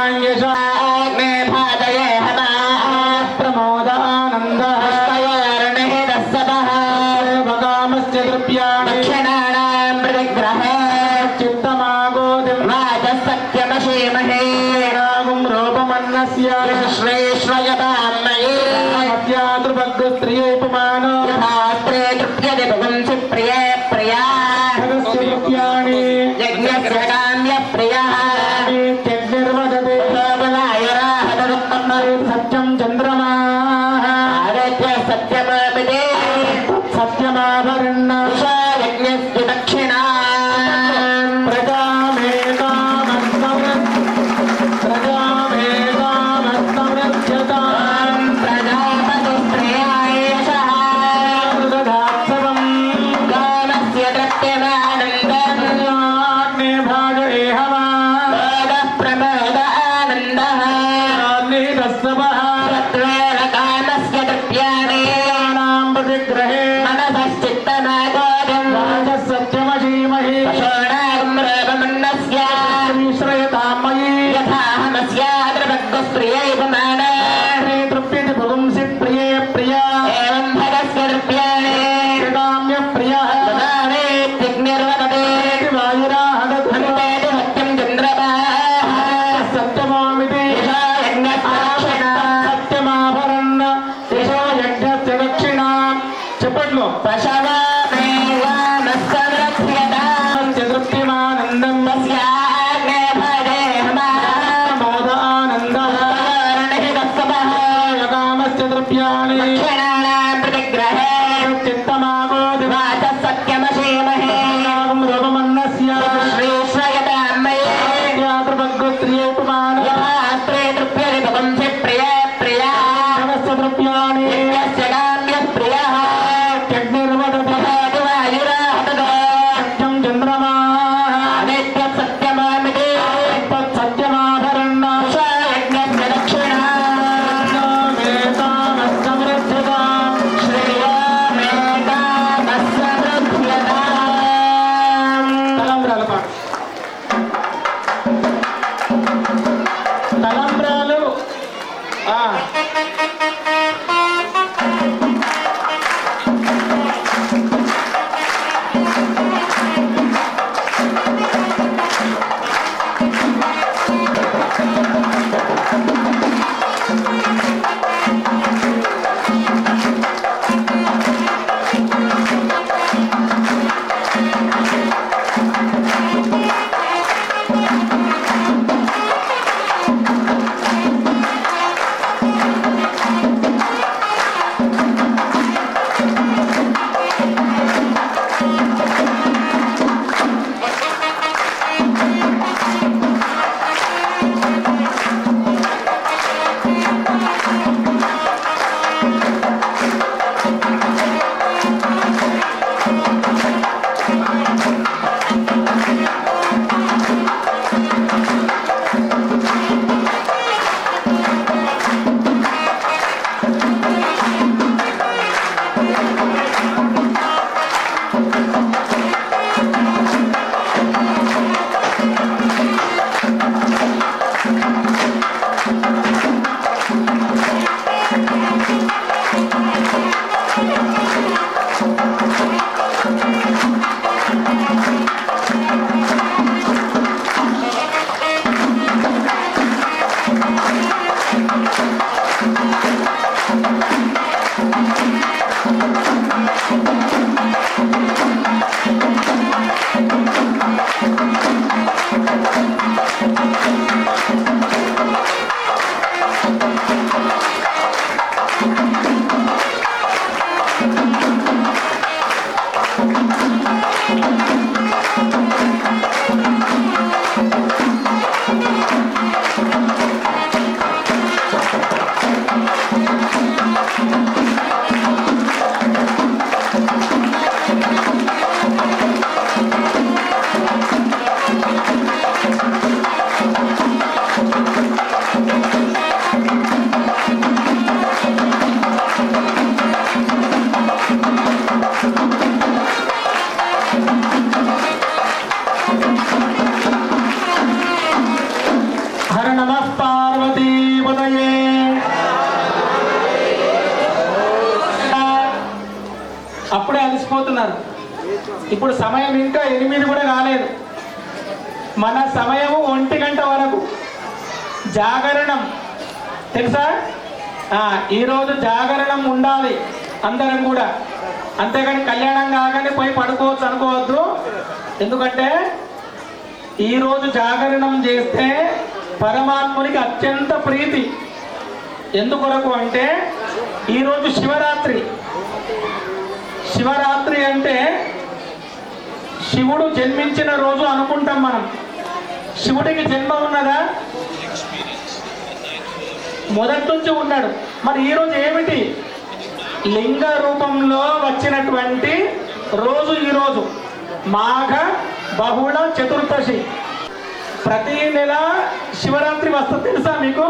मे भाजये हना प्रमोदानन्दः भगामस्य द्रव्याणि दक्षिणानां प्रतिग्रहे चित्तमागोदिं वाचसत्यमशीमहे नागुं रूपमन्नस्य श्रेष्ठयतां मयि मध्याद्रुभग्स्त्रिये पुमानो शास्त्रे तृप्यते भवन्ति प्रिये प्रिया भगस्य द्रव्याणि यज्ञस्य काम्य प्रियः यज्ञर्वदते सत्यं चन्द्रमाः आदित्य सत्यमापिते सत्यमाभरन्न यज्ञस्य दक्षिणा प्रजामेकामस्तमृत्यताम् प्रजापतिप्रियायशः ददात्सवम् गानस्य दृष्टिमानन्दम् अग्ने भाजयेहवा वेदः प्रमोदानन्दः नीतस्तवः तत्त्वेन कामस्य द्रव्याणि प्राणां प्रतिग्रहे मनसश्चित्तमागोदम् राजः सत्यमशीमहि पशोणागम्रवमन्नस्य श्रीश्रयतां मयि यथाहमस्याद्रभग्स्त्रियैपमाना तृप्यति भुगुंसि प्रिये प्रिया एवं भगस्य द्रव्याणि काम्य प्रियः ददानेत्यग्निर्वदते वायुराहदधनुते सत्यं चन्द्रमाः सत्यमामिति यज्ञस्य सत्यमाभरन्न यशो यज्ञस्य दक्षिणां చెప్పట్లు पशवमेवामस्समृध्यताम् తృప్తిమానందం तस्याग्ने भजे మాదానందः हमारणहितस्तवः కామస్య ద్రవ్యాణి दक्षिणानां प्रतिग्रहे చిత్తమాగోది वाचः सत्यमशीमहे నాగం రూపమన్నస్య श्रीश्रयतां मयि యాత్రభగ్స్త్రియేపుమాన यथास्त्रे तृप्यते भवन्ति प्रिये प्रिया భగస్య ద్రవ్యాణి यज्ञस्य काम्यः प्रियः యజ్ఞర్వదతే वायुराहततो సత్యం చంద్రమా आदित्य सत्यमामिति సత్యమాభరణ यज्ञस्य दक्षिणा మేతామస్తమృధ్యతాం श्रेयोमेकामस्समृध्यताम् తలంబ్రాల పాట తలంబ్రాలు ఆ పార్వతీపతయే. అప్పుడే అలసిపోతున్నారు. ఇప్పుడు సమయం ఇంకా 8 కూడా కాలేదు. మన సమయము 1 గంట వరకు జాగరణం తెలుసా? ఈరోజు జాగరణం ఉండాలి అందరం కూడా. అంతేగాని కళ్యాణం కాగానే పోయి పడుకోవచ్చు అనుకోవద్దు. ఎందుకంటే ఈరోజు జాగరణం చేస్తే పరమాత్మునికి అత్యంత ప్రీతి. ఎందుకొరకు అంటే ఈరోజు శివరాత్రి. శివరాత్రి అంటే శివుడు జన్మించిన రోజు అనుకుంటాం మనం. శివుడికి జన్మ ఉన్నదా? మొదటి నుంచి ఉన్నాడు. మరి ఈరోజు ఏమిటి? లింగ రూపంలో వచ్చినటువంటి రోజు ఈరోజు మాఘ బహుళ చతుర్దశి. ప్రతి నెల శివరాత్రి వస్తుంది తెలుసా మీకు?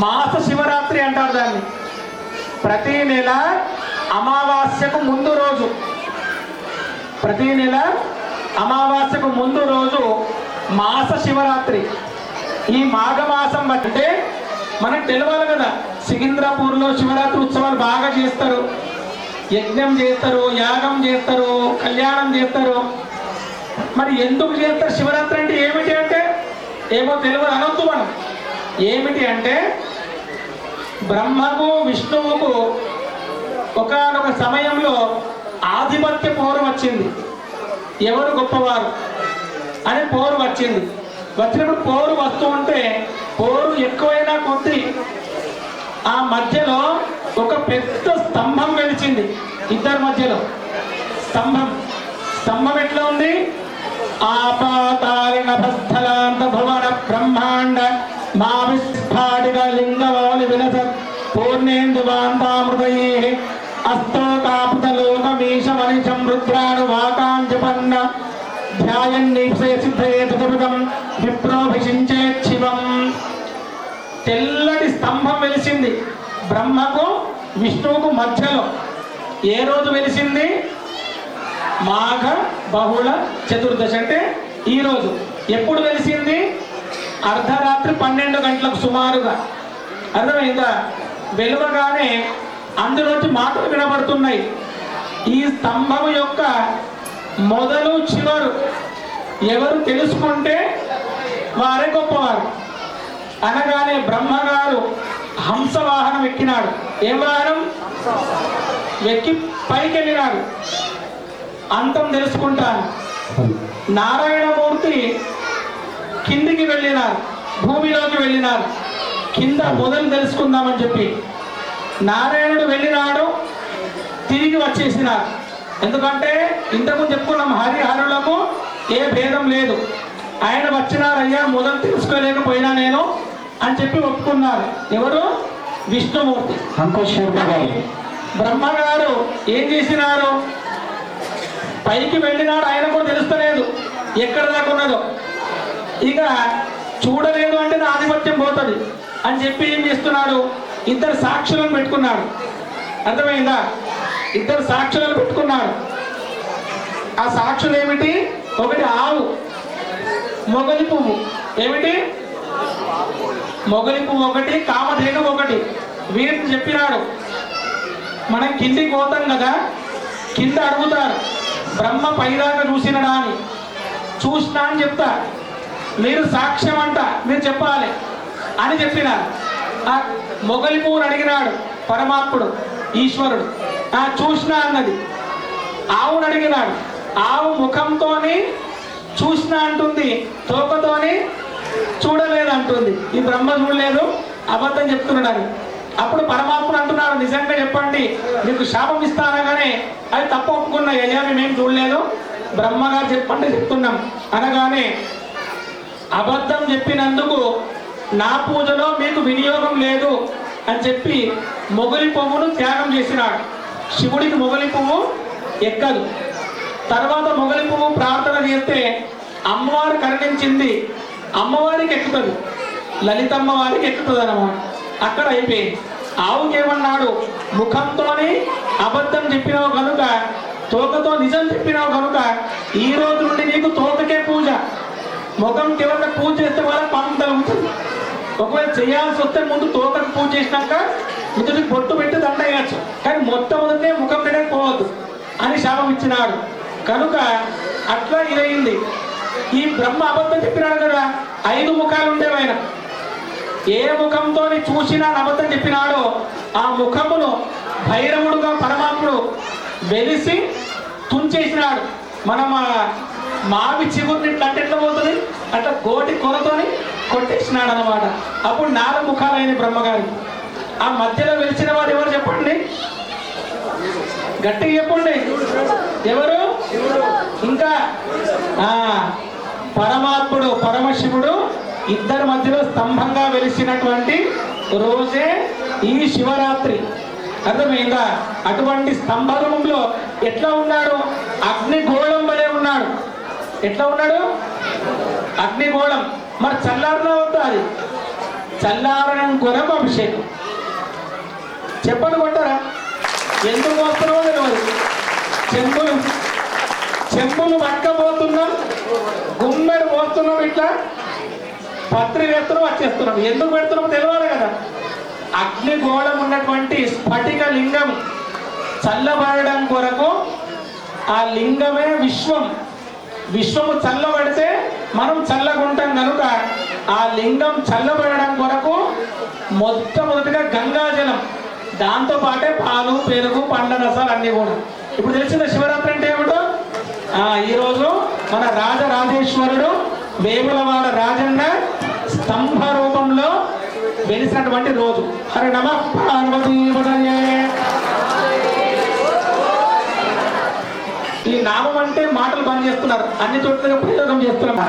మాస శివరాత్రి అంటారు దాన్ని. ప్రతి నెల అమావాస్యకు ముందు రోజు, ప్రతి నెల అమావాస్యకు ముందు రోజు మాస శివరాత్రి. ఈ మాఘమాసం అంటే మనకు తెలియాలి కదా. సికింద్రాపూర్లో శివరాత్రి ఉత్సవాలు బాగా చేస్తారు. యజ్ఞం చేస్తారు, యాగం చేస్తారు, కళ్యాణం చేస్తారు. మరి ఎందుకు చేస్తారు? శివరాత్రి అంటే ఏమిటి అంటే ఏమో తెలియదు అనొద్దు మనం. ఏమిటి అంటే బ్రహ్మకు విష్ణువుకు ఒకానొక సమయంలో ఆధిపత్య పోరు వచ్చింది. ఎవరు గొప్పవారు అని పోరు వచ్చింది. వచ్చినప్పుడు పోరు వస్తూ ఉంటే పోరు ఎక్కువైనా కొద్ది ఆ మధ్యలో ఒక పెద్ద స్తంభం వెలిచింది. ఇద్దరి మధ్యలో స్తంభం ఎట్లా ఉంది? ఆపాతాళ నభస్థలాంత భువన బ్రహ్మాండ మా విస్ఫాటిక లింగవాలి వినస పూర్ణేందువాంతామృతయే అస్తోకాపుతలోకమీశమనిశం రుద్రాను వాకాంజపన్న ధ్యాయన్నీప్సయ సిద్ధయే తదృతం విప్రోభిషించేత్ శివం. తెల్లటి స్తంభం వెలిసింది బ్రహ్మకు విష్ణువుకు మధ్యలో. ఏ రోజు వెలిసింది? మాఘ బహుళ చతుర్దశి అంటే ఈ రోజు. ఎప్పుడు వెలిసింది? అర్ధరాత్రి 12 గంటలకు సుమారుగా. అర్థమైందా? వెలువగానే అందులోంచి మాటలు వినబడుతున్నాయి. ఈ స్తంభం యొక్క మొదలు చివరు ఎవరు తెలుసుకుంటే వారే గొప్పవారు. అనగానే బ్రహ్మగారు హంసవాహనం ఎక్కినాడు. ఏం వాహనం? ఎక్కి పైకి వెళ్ళినాడు. అంతం తెలుసుకుంటాను. నారాయణమూర్తి కిందికి వెళ్ళినారు, భూమిలోకి వెళ్ళినారు. కింద మొదలు తెలుసుకుందామని చెప్పి నారాయణుడు వెళ్ళినాడు, తిరిగి వచ్చేసినారు. ఎందుకంటే ఇంతకుముందు చెప్పుకున్నాం, హరిహరులకు ఏ భేదం లేదు. ఆయన వచ్చినారయ్యా, మొదలు తెలుసుకోలేకపోయినా నేను అని చెప్పి ఒప్పుకున్నారు. ఎవరు? విష్ణుమూర్తి. బ్రహ్మగారు ఏం చేసినారు? పైకి వెళ్ళినాడు. ఆయన కూడా తెలుస్తలేదు ఎక్కడ దాకా ఉన్నదో. ఇక చూడలేదు అంటే నా ఆధిపత్యం పోతుంది అని చెప్పి ఏం చేస్తున్నాడు? 2 సాక్షులను పెట్టుకున్నాడు. అర్థమైందా? 2 సాక్షులను పెట్టుకున్నాడు. ఆ సాక్షులు ఏమిటి? ఒకటి ఆవు, మొగలి పువ్వు. ఏమిటి? మొగలి పువ్వు ఒకటి, కామధేను ఒకటి. వీరిని చెప్పినాడు, మనం కిందికి పోతాం కదా, కింద అడుగుతారు బ్రహ్మ పైదాకా చూసినడా అని. చూసినా అని చెప్తా, మీరు సాక్ష్యం అంట, మీరు చెప్పాలి అని చెప్పినారు. ఆ మొగలి పువ్వును అడిగినాడు పరమాత్ముడు, ఈశ్వరుడు. చూసినా అన్నది. ఆవును అడిగినాడు. ఆవు ముఖంతోని చూసినా అంటుంది, తోకతోని చూడలేదంటుంది. ఈ బ్రహ్మ చూడలేదు, అబద్ధం చెప్తున్నాడు. అప్పుడు పరమాత్ముడు అంటున్నాడు, నిజంగా చెప్పండి, మీకు శాపం ఇస్తానగానే అది తప్పు ఒప్పుకున్నా. అయ్యా మేమేం చూడలేదు, బ్రహ్మగారు చెప్పండి చెప్తున్నాం అనగానే, అబద్ధం చెప్పినందుకు నా పూజలో మీకు వినియోగం లేదు అని చెప్పి మొగలి పువ్వును త్యాగం చేసినాడు. శివుడికి మొగలి పువ్వు ఎక్కదు. తర్వాత మొగలి పువ్వు ప్రార్థన చేస్తే అమ్మవారు కరుణించింది, అమ్మవారికి ఎక్కుతుంది, లలితమ్మ వారికి ఎక్కుతుంది అన్నమాట. అక్కడ అయిపోయింది. ఆవుకేమన్నాడు? ముఖంతోని అబద్ధం చెప్పినావు కనుక, తోకతో నిజం చెప్పినావు కనుక ఈ రోజు నుండి నీకు తోకకే పూజ. ముఖంకి ఎవరైనా పూజ చేస్తే వాళ్ళ పాపం తగ్గుతుంది. ఒకవేళ చేయాల్సి వస్తే ముందు తోకకు పూజ చేసినాక ఇతడికి బొట్టు పెట్టి దండ వేయచ్చు, కానీ మొట్టమొదటే ముఖం మీద పోవద్దు అని శాపం ఇచ్చినాడు. కనుక అట్లా ఇదయింది. ఈ బ్రహ్మ అబద్ధం చెప్పినాడు కదా, 5 ముఖాలు ఉండేవి ఆయన. ఏ ముఖంతో చూసినా అబద్ధం చెప్పినాడో ఆ ముఖమును భైరవుడుగా పరమాత్ముడు వెలిసి తుంచేసినాడు. మనం మావి చిగురిని ఇట్లా అంటే ఎట్లా పోతుంది, అట్లా గోటి కొనతోని కొట్టేసినాడు అనమాట. అప్పుడు 4 ముఖాలైన బ్రహ్మగారి. ఆ మధ్యలో వెలిసిన వారు ఎవరు చెప్పండి, గట్టిగా చెప్పండి ఎవరు? ఇంకా పరమాత్ముడు పరమశివుడు ఇద్దరి మధ్యలో స్తంభంగా వెలిసినటువంటి రోజే ఈ శివరాత్రి. అర్థమైందా? అటువంటి స్తంభరూపంలో ఎట్లా ఉన్నాడు? అగ్నిగోళం వలె ఉన్నాడు. ఎట్లా ఉన్నాడు? అగ్నిగోళం. మరి చల్లారణ అవుతా, అది చల్లారడం కొరకు అభిషేకం. చెప్పలు కొట్టారా? ఎందుకు వస్తున్నామో తెలియదు. చెంబులు పట్టకపోతున్నాం, గుమ్మెడు పోస్తున్నాం, ఇట్లా పత్రి వేస్తున్నాం, వచ్చేస్తున్నాం. ఎందుకు పెడుతున్నాం తెలియాలి కదా. అగ్నిగోళం ఉన్నటువంటి స్ఫటిక లింగం చల్లబడడం కొరకు, ఆ లింగమే విశ్వము చల్లబడితే మనం చల్లగుంటాం. కనుక ఆ లింగం చల్లబడడం కొరకు మొట్టమొదటిగా గంగాజలం, దాంతో పాటే పాలు, పెరుగు, పండ్ల రసాలు అన్నీ కూడా. ఇప్పుడు తెలిసిన శివరాత్రి అంటే ఏమిటో, ఈరోజు మన రాజరాజేశ్వరుడు వేములవాడ రాజన్న స్తంభ రూపంలో వెలిసినటువంటి రోజు. హరి నమః పార్వతీపతయే. ఈ నామం అంటే మాటలు బంద్ చేస్తున్నారు, అన్ని చోట్ల ప్రయోగం చేస్తున్నారు.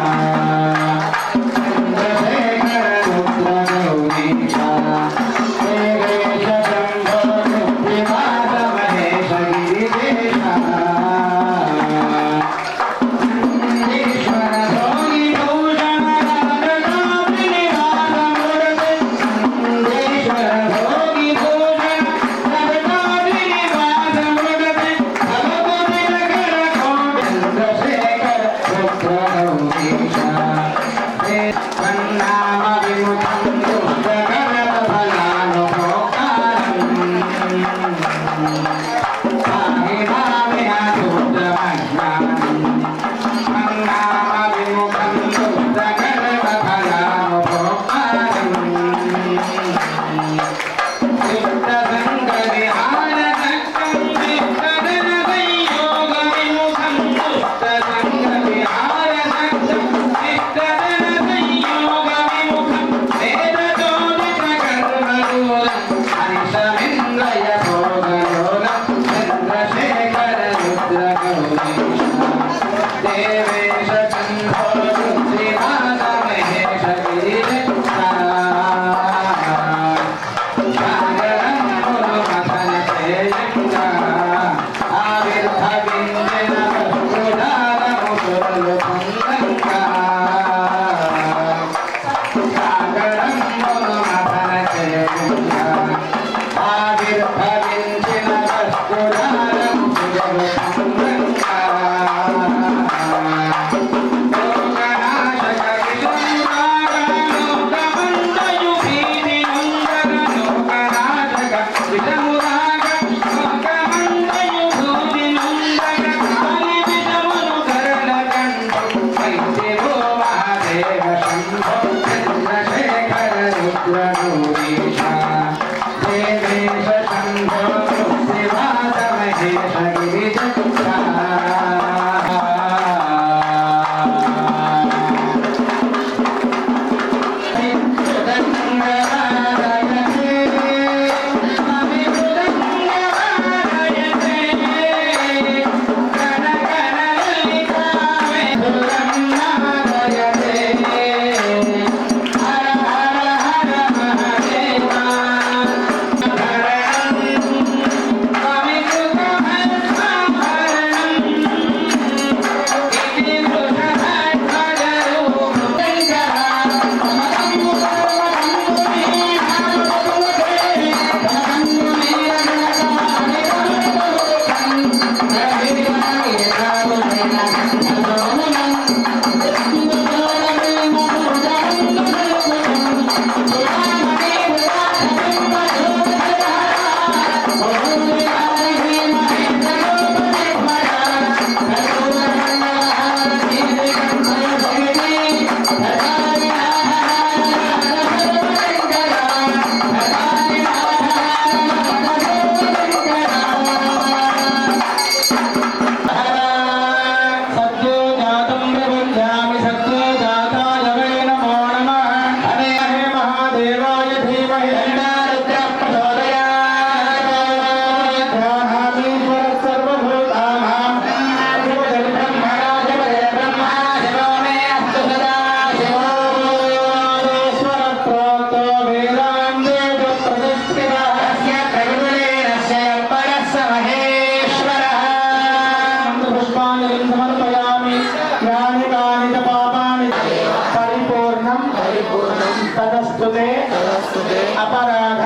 अपराध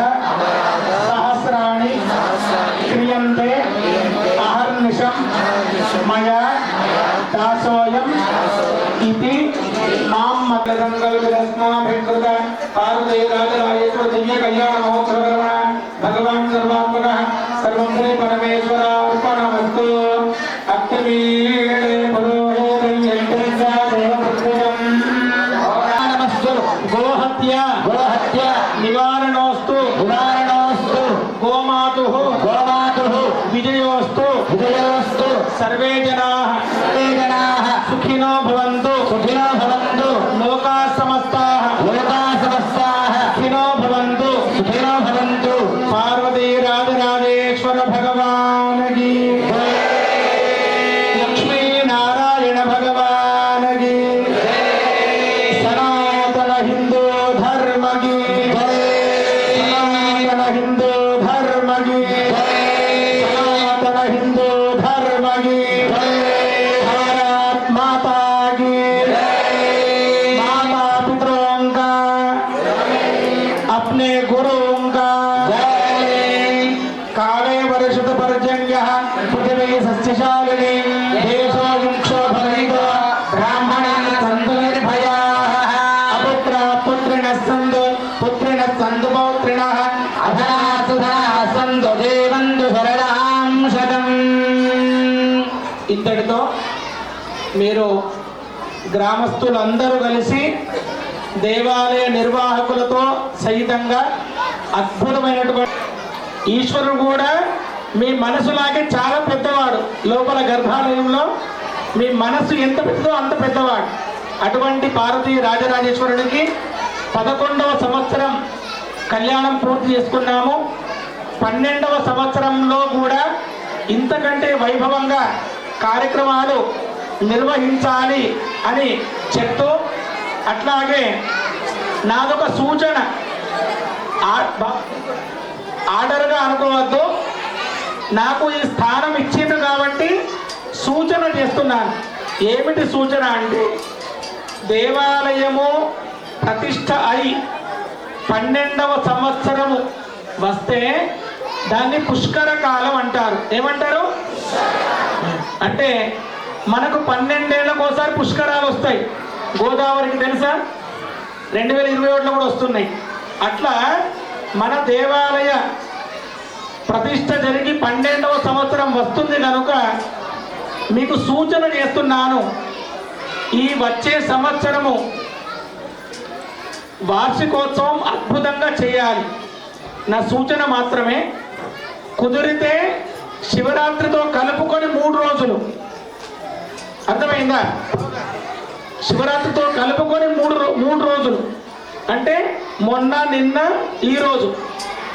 सहस्राणि क्रियन्ते अहर्निशं मया दासोऽयम् इति मां मकरङ्गलविरत्नाभिकृत पार्वतीराजराजेश्वर दिव्य कल्याण महोत्सवकर्मणा भगवान् सर्वात्मकः सर्वं श्री परमेश्वरार्पणमस्तु। अक्तिवीळे पुरोहितं यज्ञस्य देवपुत्रम् गोहत्य निवारणोस्तु गोमातुः विजयोस्तु सर्वे जनाः सुखिनो भवन्तु लोकाः समस्ताः सुखिनो भवन्तु पार्वती राजराजेश्वर भगवान की लक्ष्मी नारायण भगवान की सनातन हिंदू धर्म की सनातन हिंदू धर्म की सनातन हिंदू धर्म की भारत माता की माता पितरों का अपने गुरुओं का काले वर्षत पर्जन्यः पृथिवी सस्यशालिनी देशो वृक्षोपरहितो ब्राह्मणाः सन्तु निर्भयाः अपुत्राः पुत्रिणः सन्तु पौत्रिणः अधनाः सुधनाः सन्तु जीवन्तु शरदां शतम्। ఇంతటితో మీరు గ్రామస్తులందరూ కలిసి దేవాలయ నిర్వాహకులతో సహితంగా అద్భుతమైనటువంటి ఈశ్వరుడు కూడా మీ మనసులాగే చాలా పెద్దవాడు. లోపల గర్భాలయంలో మీ మనసు ఎంత పెద్దదో అంత పెద్దవాడు. అటువంటి పార్వతీ రాజరాజేశ్వరుడికి 11వ సంవత్సరం కళ్యాణం పూర్తి చేసుకున్నాము. 12వ సంవత్సరంలో కూడా ఇంతకంటే వైభవంగా కార్యక్రమాలు నిర్వహించాలి అని చెప్తూ, అట్లాగే నాదొక సూచన, ఆర్డర్గా అనుకోవద్దు, నాకు ఈ స్థానం ఇచ్చింది కాబట్టి సూచన చేస్తున్నాను. ఏమిటి సూచన అంటే, దేవాలయము ప్రతిష్ట అయి 12వ సంవత్సరము వస్తే దాన్ని పుష్కర కాలం అంటారు. ఏమంటారు అంటే, మనకు 12 ఏళ్ళకు ఒకసారి పుష్కరాలు వస్తాయి. గోదావరికి తెలుసా, 2021లో కూడా వస్తున్నాయి. అట్లా మన దేవాలయ ప్రతిష్ట జరిగి 12వ సంవత్సరం వస్తుంది కనుక మీకు సూచన చేస్తున్నాను. ఈ వచ్చే సంవత్సరము వార్షికోత్సవం అద్భుతంగా చేయాలి. నా సూచన మాత్రమే. కుదిరితే శివరాత్రితో కలుపుకొని 3 రోజులు, అర్థమైందా? శివరాత్రితో కలుపుకొని 3 రోజులు అంటే మొన్న నిన్న ఈ రోజు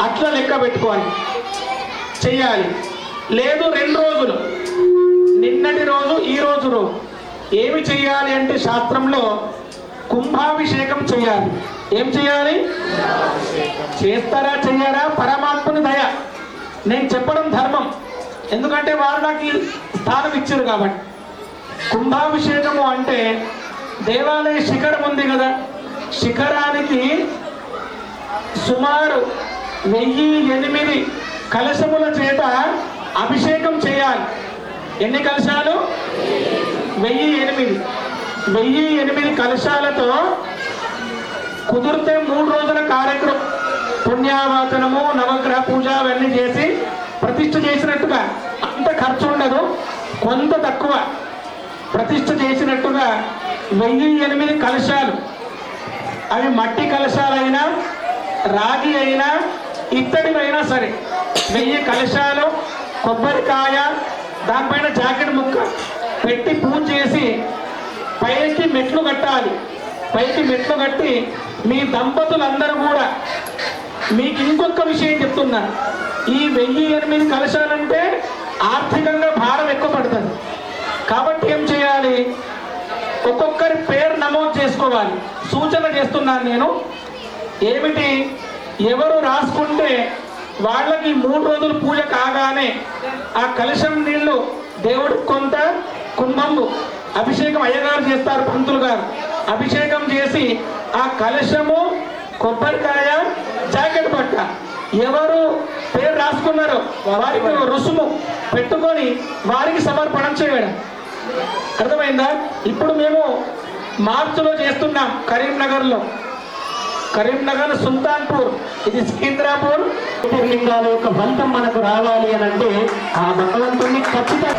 అట్లా లెక్క పెట్టుకోవాలి, చెయ్యాలి. లేదు 2 రోజులు, నిన్నటి రోజు ఈ రోజు ఏమి చెయ్యాలి అంటే, శాస్త్రంలో కుంభాభిషేకం చేయాలి. ఏం చేయాలి? చేస్తారా చెయ్యారా పరమాత్మని దయ. నేను చెప్పడం ధర్మం, ఎందుకంటే వారు నాకు ఈ స్థానం ఇచ్చారు కాబట్టి. కుంభాభిషేకము అంటే దేవాలయ శిఖరం ఉంది కదా, శిఖరానికి సుమారు 1008 కలశముల చేత అభిషేకం చేయాలి. ఎన్ని కలశాలు? 1008 కలశాలతో కుదిరితే 3 రోజుల కార్యక్రమం, పుణ్యావాచనము, నవగ్రహ పూజ అవన్నీ చేసి ప్రతిష్ఠ చేసినట్టుగా. అంత ఖర్చు ఉండదు, కొంత తక్కువ. ప్రతిష్ఠ చేసినట్టుగా 1008 కలశాలు, అవి మట్టి కలశాలైనా రాగి అయినా ఇత్తడివైనా సరే, 1000 కలశాలు, కొబ్బరికాయ, దానిపైన జాకెట్ ముక్క పెట్టి పూజ చేసి పైకి మెట్లు కట్టాలి. పైకి మెట్లు కట్టి మీ దంపతులందరూ కూడా, మీకు ఇంకొక విషయం చెప్తున్నా, ఈ 1008 కలశాలంటే ఆర్థికంగా భారం ఎక్కువ పడుతుంది. కాబట్టి ఏం చేయాలి, ఒక్కొక్కరి పేరు నమోదు చేసుకోవాలి. సూచన చేస్తున్నాను నేను. ఏమిటి, ఎవరు రాసుకుంటే వాళ్ళకి 3 రోజులు పూజ కాగానే ఆ కలశం నీళ్లు దేవుడికి కొంత కుంభంబు అభిషేకం అయ్యగారు చేస్తారు, పంతులు గారు అభిషేకం చేసి ఆ కలశము కొబ్బరికాయ జాకెట్ పట్ట ఎవరు పేరు రాసుకున్నారో వారికి రుసుము పెట్టుకొని వారికి సమర్పణం చేయడం. అర్థమైందా? ఇప్పుడు మేము మార్చిలో చేస్తున్నాం కరీంనగర్ సుల్తాన్పూర్, ఇది సికింద్రాపూర్. జ్యోతిర్లింగాల యొక్క ఫలితం మనకు రావాలి అని అంటే ఆ భగవంతుని ఖచ్చితంగా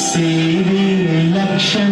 సేవే లక్ష్యం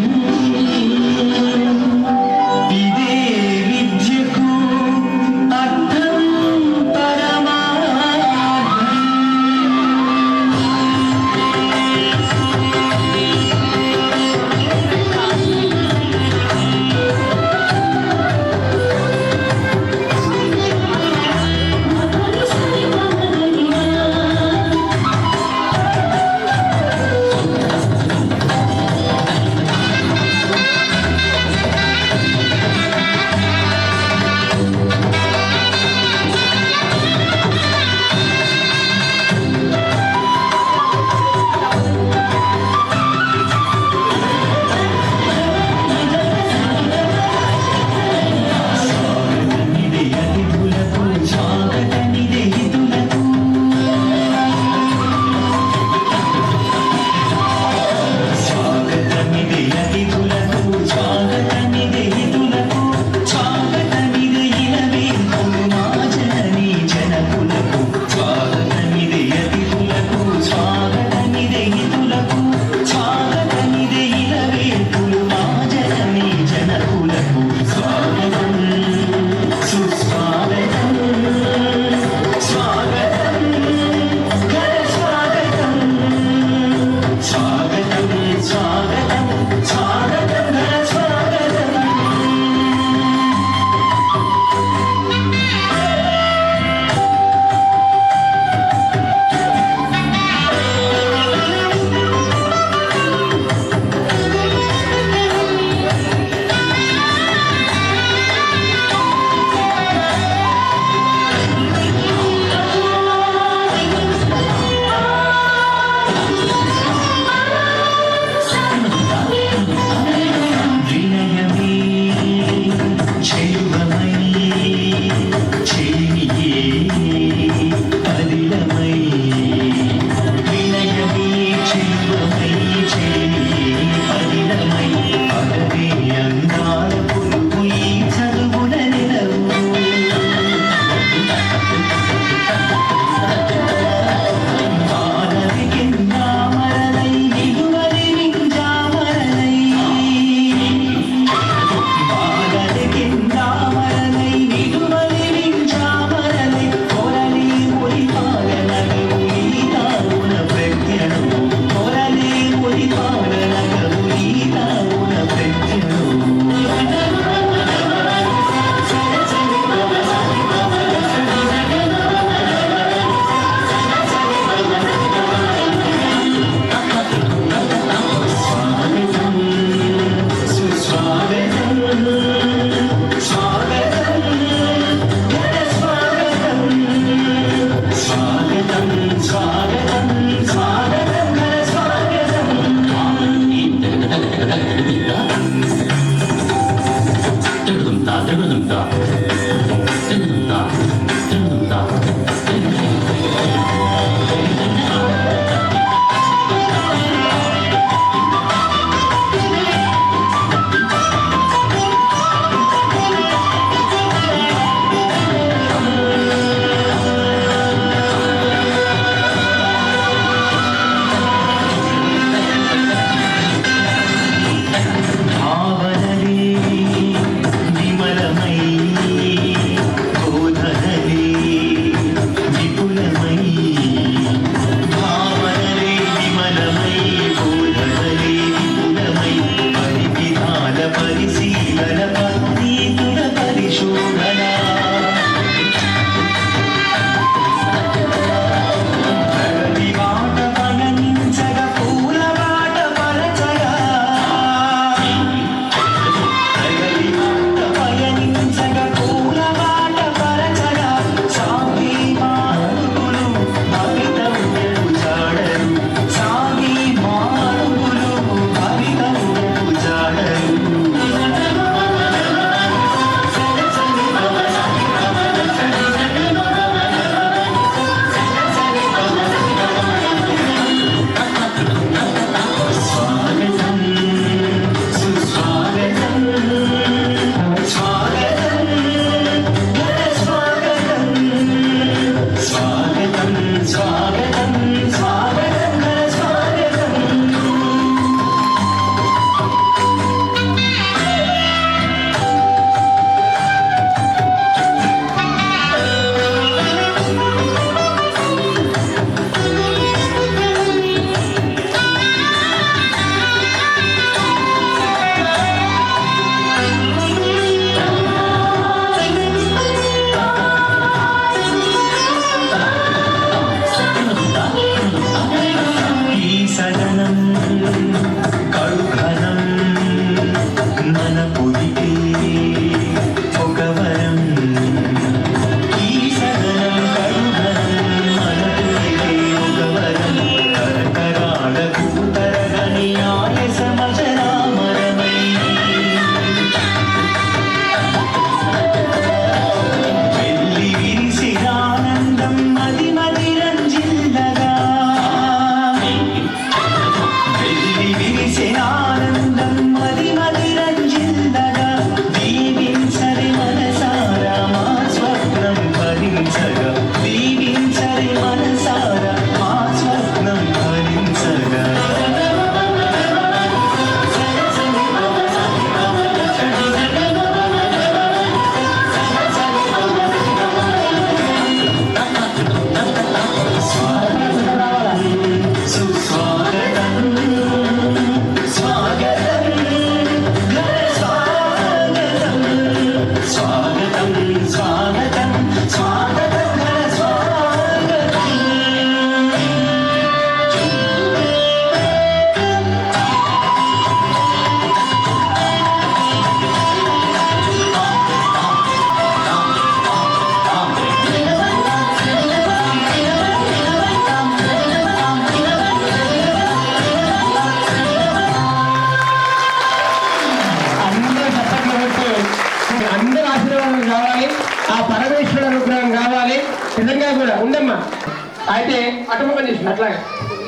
అయితే అటుముఖం చేసింది. అట్లాగే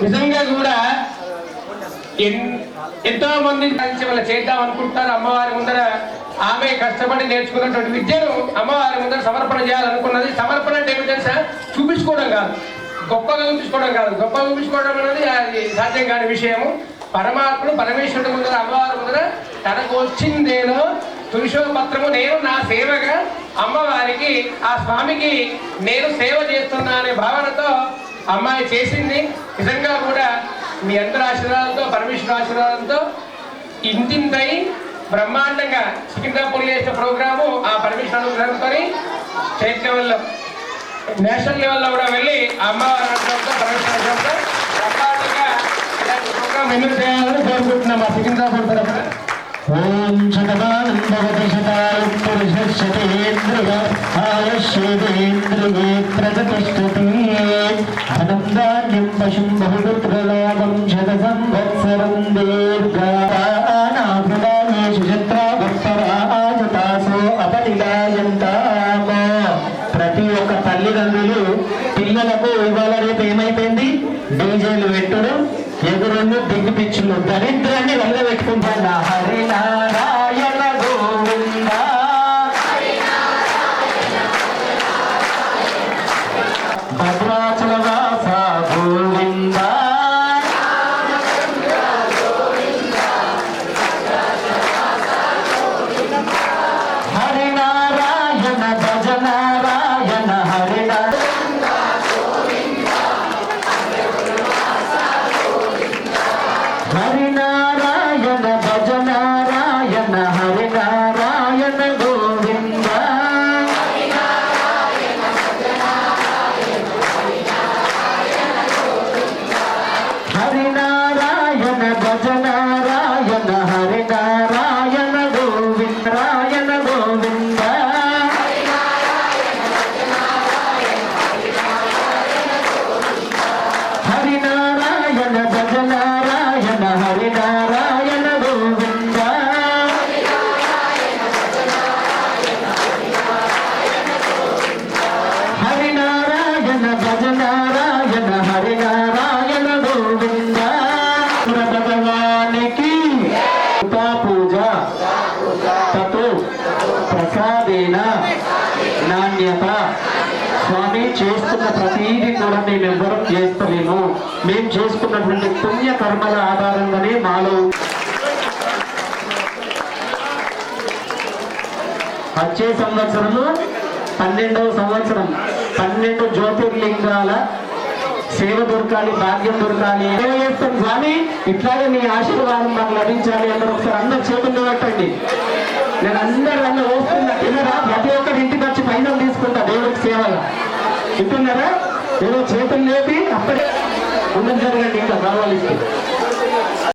నిజంగా కూడా ఎంతో మంది వాళ్ళు చేద్దాం అనుకుంటారు. అమ్మవారి ముందర ఆమె కష్టపడి నేర్చుకున్నటువంటి విద్యను అమ్మవారి ముందర సమర్పణ చేయాలనుకున్నది. సమర్పణ అంటే ఏమి తెలుసా? చూపించుకోవడం కాదు, గొప్పగా చూపించుకోవడం కాదు. గొప్పగా చూపించుకోవడం అనేది అది సాధ్యం కాని విషయము. పరమాత్ముడు పరమేశ్వరుడు ముందర అమ్మవారి ముందర తనకు వచ్చిందేదో పురుషోపత్రము నేను నా సేవగా అమ్మవారికి ఆ స్వామికి నేను సేవ చేస్తున్నా అనే భావనతో అమ్మాయి చేసింది. నిజంగా కూడా మీ అందరి ఆశీర్వాదంతో పరమేశ్వర ఆశీర్వాదంతో ఇంతింతై బ్రహ్మాండంగా సికింద్రాపూర్ చేసిన ప్రోగ్రాము ఆ పరమేశ్వర అనుగ్రహంతో స్టేట్ లెవెల్లో నేషనల్ లెవెల్లో కూడా వెళ్ళి అమ్మవారి అనుగ్రహంతో పరమేశ్వర అనుగ్రహంతో బ్రహ్మాండంగా ఇలాంటి ప్రోగ్రాం ఎన్నో చేయాలని కోరుకుంటున్నాం మా సికింద్రాపూర్ తరఫున. ఓం శతమానందవతి శతాయుఃపురుషశతేంద్రియ ఆయుష్యేంద్రియే ప్రతిష్ఠతి అనందాన్యం పశుం బహుపుత్రలాభం శత సంవత్సరం దీర్ఘానాభిలాయేషు శత్రాభక్తరాజతాసో అపనిలాయంతామ. ప్రతి ఒక్క తల్లిదండ్రులు పిల్లలకు ఇవాళ రేపు ఏమైపోయింది? డీజేలు పెట్టుడు, ఎదురుళ్ళు దిగ్గు పిచ్చులు, దరిద్రాన్ని వల్ల పెట్టుకుంటా. హరినారాయణ గోవింద భద్రాచల వాస గోవింద హరినారాయణ భజనారాయణ హరినారాయణ హరినారాయణ భజనారాయణ హరినారాయణ గోవింద హరినారాయణ భజనారాయణ హరినారాయణ గోవింద రాయణ గోవింద హరినారాయణ భజనారాయణ హరినారాయణ గోవింద హరినారాయణ భజనారాయణ హరినారాయణ గోవింద. భగవానికి కృపా పూజ తతో ప్రసాదేన నాణ్యత. స్వామి చేస్తున్న ప్రతీది కూడా మేమెవ్వరూ చేస్తలేము. మేము చేసుకున్నటువంటి పుణ్య కర్మల ఆధారంగానే మాలో వచ్చే సంవత్సరము 12వ సంవత్సరం 12 జ్యోతిర్లింగాల సేవ దొరకాలి, భాగ్యం దొరకాలి. ఏం చేస్తాం స్వామి? ఇట్లాగే మీ ఆశీర్వాదం మాకు లభించాలి అందరూ ఒకసారి అందరు చేతుల్లో పెట్టండి. నేను అందరూ వస్తున్నా తిన్నరా? ప్రతి ఒక్కరి ఇంటికి వచ్చి పైన తీసుకుంటా దేవుడికి సేవగా. వింటున్నారా? ఏదో చేతులు లేపి అప్పుడే ముందుకు జరగండి, ఇంకా కావాలి.